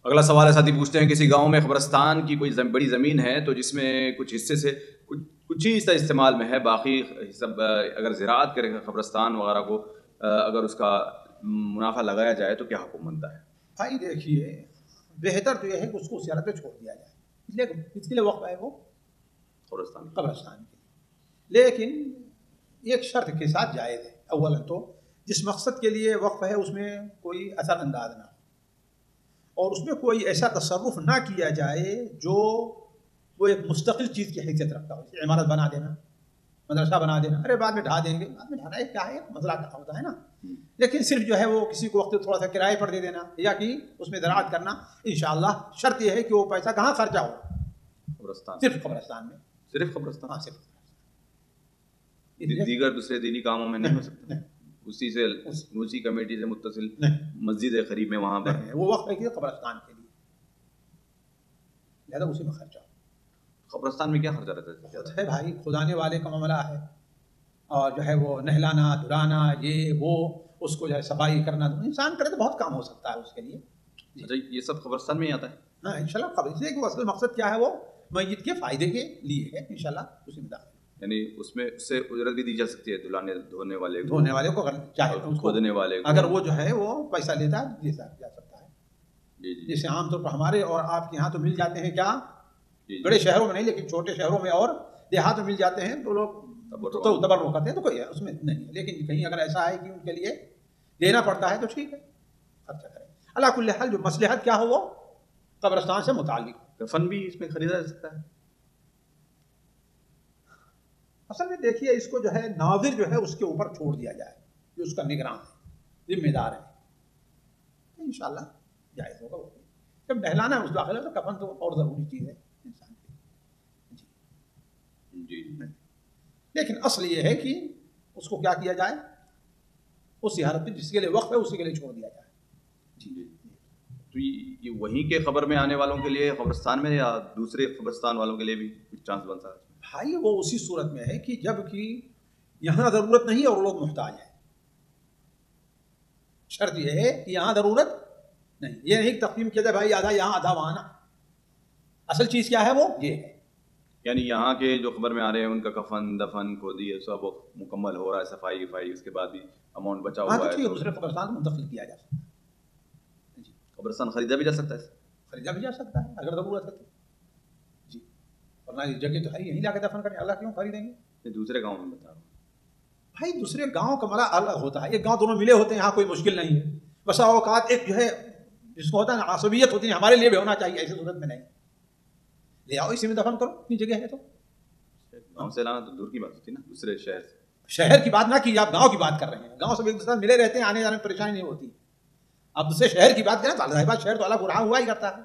اگلا سوال ہے، ساتھی پوچھتے ہیں کسی گاؤں میں قبرستان کی کوئی بڑی زمین ہے تو جس میں کچھ حصے سے کچھ ہی حصہ استعمال میں ہے، باقی حصہ اگر زراعت کرے قبرستان وغیرہ کو اگر اس کا منافع لگایا جائے تو کیا حکم بنتا ہے؟ بھائی دیکھیے، بہتر تو یہ ہے کہ اس کو زیارت پہ چھوڑ دیا جائے، اس لیے اس کے لیے وقف ہے وہ قبرستان کے لیے، لیکن ایک شرط کے ساتھ جائز ہے۔ اولا تو جس مقصد کے لیے وقف ہے اس میں کوئی اثر انداز نہ ہو، اور اس میں کوئی ایسا تصرف نہ کیا جائے جو وہ ایک مستقل چیز کی حیثیت رکھتا ہو، جیسے عمارت بنا دینا، مدرسہ بنا دینا، ارے بعد میں ڈھا دیں گے، بعد میں ڈھانا کیا ہے، مسئلہ کیا ہوتا ہے نا۔ لیکن صرف جو ہے وہ کسی کو وقت تھوڑا سا کرائے پر دے دینا یا کہ اس میں زراعت کرنا، انشاءاللہ شرط یہ ہے کہ وہ پیسہ کہاں خرچہ ہو، قبرستان، صرف قبرستان میں، صرف قبرستان، ہاں صرف دیگر دوسرے دینی کاموں میں نہیں ہو سکتا؟ اسی سے اسی کمیٹی سے متصل مسجد ہے قریب میں، وہاں پر وہ وقت ہے کہ قبرستان کے لیے، لہذا اسی میں خرچہ ہو۔ قبرستان میں کیا خرچہ رہتا ہے بھائی، خدانے والے کا معاملہ ہے، اور جو ہے وہ نہلانا دھلانا، یہ وہ اس کو جو ہے صفائی کرنا، تو انسان کرے تو بہت کام ہو سکتا ہے اس کے لیے۔ اچھا، یہ سب قبرستان میں ہی آتا ہے؟ ہاں انشاءاللہ قبر، اس لیے کہ اصل مقصد کیا ہے، وہ میت کے فائدے کے لیے ہے، انشاءاللہ اسی میں داخل، یعنی اس میں اس سے اجرت بھی دی جا سکتی ہے، دھونے والے کو اگر چاہے، کھودنے والے کو اگر وہ جو ہے وہ پیسہ لیتا ہے دے جا سکتا ہے۔ جی جی، جیسے عام طور پر ہمارے اور آپ کے یہاں تو مل جاتے ہیں، کیا بڑے شہروں میں نہیں لیکن چھوٹے شہروں میں اور دیہات میں مل جاتے ہیں، تو لوگ تو تبرع کرتے ہیں، تو کوئی اس میں نہیں ہے، لیکن کہیں اگر ایسا ہے کہ ان کے لیے دینا پڑتا ہے تو ٹھیک ہے، خرچہ کریں۔ اللہ کل حال جو مصلحت کیا ہو وہ قبرستان سے متعلق۔ کفن بھی اس میں خریدا جا سکتا ہے؟ اصل میں دیکھیے، اس کو جو ہے ناظر جو ہے اس کے اوپر چھوڑ دیا جائے، جو اس کا نگراں ہے، ذمہ دار ہے، انشاءاللہ جائز ہوگا۔ وہ جب نہلانا ہے اس داخلہ تو کفن تو اور ضروری چیز ہے انسان کے لیے، جی۔ لیکن اصل یہ ہے کہ اس کو کیا کیا جائے، اس حالت میں جس کے لیے وقف ہے اسی کے لیے چھوڑ دیا جائے، جی۔ تو یہ وہیں کے خبر میں آنے والوں کے لیے قبرستان میں، یا دوسرے قبرستان والوں کے لیے بھی کچھ چانس بنتا ہے؟ بھائی وہ اسی صورت میں ہے کہ جب کہ یہاں ضرورت نہیں اور لوگ محتاج ہیں، شرط یہ ہے کہ یہاں ضرورت نہیں، یہ نہیں تقسیم کیا جائے بھائی آدھا یہاں آدھا وہاں، اصل چیز کیا ہے وہ یہ ہے، یعنی یہاں کے جو خبر میں آ رہے ہیں ان کا کفن دفن کھودی ہے سب مکمل ہو رہا ہے، صفائی وفائی، اس کے بعد بھی اماؤنٹ بچا ہوا ہے، دوسرے قبرستان کو منتقل کیا جا سکتا ہے، جی۔ قبرستان خریدا بھی جا سکتا ہے، خریدا بھی جا سکتا ہے اگر ضرورت ہے تو، جی، ورنہ جگہ تو ہے یہیں جا کے دفن کریں، اللہ کیوں خریدیں گے؟ دوسرے گاؤں میں بتا رہا ہوں بھائی، دوسرے گاؤں کا مسئلہ الگ ہوتا ہے، ایک گاؤں دونوں ملے ہوتے ہیں، یہاں کوئی مشکل نہیں ہے، بسا اوقات ایک جو ہے جس کو ہوتا ہے نا عصبیت ہوتی ہے، ہمارے لیے بھی ہونا چاہیے، ایسی صورت میں نہیں، لے آؤ اسی میں دفن کرو، اپنی جگہ ہے تو۔ گاؤں سے لانا تو دور کی بات ہوتی ہے نا، دوسرے شہر سے، شہر کی بات نہ کیجیے، آپ گاؤں کی بات کر رہے ہیں، گاؤں سے ایک دوسرے ملے رہتے ہیں، آنے جانے میں پریشانی نہیں ہوتی، آپ دوسرے شہر کی بات کریں تو اللہ بات، شہر تو الگ رہا ہوا ہی کرتا ہے،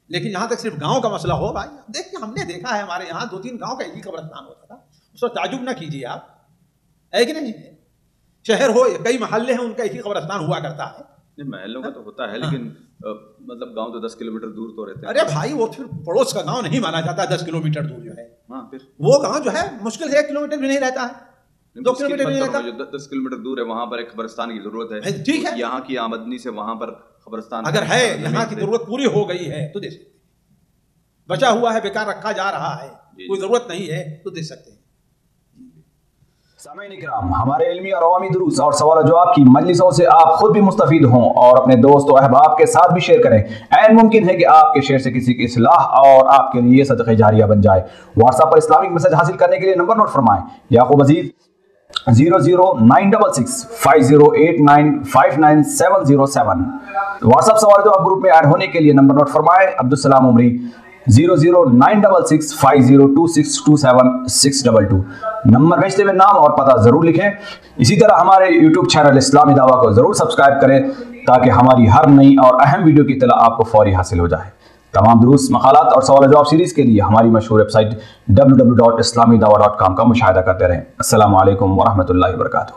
لیکن یہاں تک صرف گاؤں کا مسئلہ ہو، بھائی دیکھیے ہم نے دیکھا ہے ہمارے یہاں 2-3 گاؤں کا ایک ہی قبرستان ہوتا تھا، اس وقت تعجب نہ کیجیے آپ، ہے کہ نہیں؟ شہر ہو کئی محلے ہیں ان کا ایک ہی قبرستان ہوا کرتا ہے، محلوں کا تو ہوتا ہے لیکن مطلب گاؤں تو 10 کلومیٹر دور تو رہتے ہیں۔ ارے بھائی وہ پھر پڑوس کا گاؤں نہیں مانا جاتا، 10 کلومیٹر دور جو ہے، ہاں پھر وہ گاؤں جو ہے مشکل سے 1 کلومیٹر بھی نہیں رہتا ہے، 2 کلومیٹر بھی نہیں رہتا، جو 10 کلومیٹر دور ہے وہاں پر ایک قبرستان کی ضرورت ہے، ٹھیک ہے، یہاں کی آمدنی سے وہاں پر قبرستان اگر ہے، یہاں کی ضرورت پوری ہو گئی ہے تو دے سکتے ہیں، بچا ہوا ہے بیکار رکھا جا رہا ہے، کوئی ضرورت نہیں ہے تو دے سکتے ہیں۔ سامعین کرام، ہمارے علمی اور عوامی دروس اور سوال و جواب کی مجلسوں سے آپ خود بھی مستفید ہوں اور اپنے دوست و احباب کے ساتھ بھی شیئر کریں، عین ممکن ہے کہ آپ کے شیئر سے کسی کی اصلاح اور آپ کے لیے صدقہ جاریہ بن جائے۔ واٹس ایپ پر اسلامک میسج حاصل کرنے کے لیے نمبر نوٹ فرمائیں: یعقوب عزیز 00966 5089 59707۔ واٹس ایپ سوال جواب گروپ میں ایڈ ہونے کے لیے نمبر نوٹ فرمائیں: عبدالسلام عمری 00966 502627 نمبر بھیجتے ہوئے نام اور پتہ ضرور لکھیں۔ اسی طرح ہمارے یوٹیوب چینل اسلامی دعویٰ کو ضرور سبسکرائب کریں تاکہ ہماری ہر نئی اور اہم ویڈیو کی اطلاع آپ کو فوری حاصل ہو جائے۔ تمام دروس، مقالات اور سوال جواب سیریز کے لیے ہماری مشہور ویب سائٹ www.islamidawah.com کا مشاہدہ کرتے رہیں۔ السلام علیکم ورحمۃ اللہ وبرکاتہ۔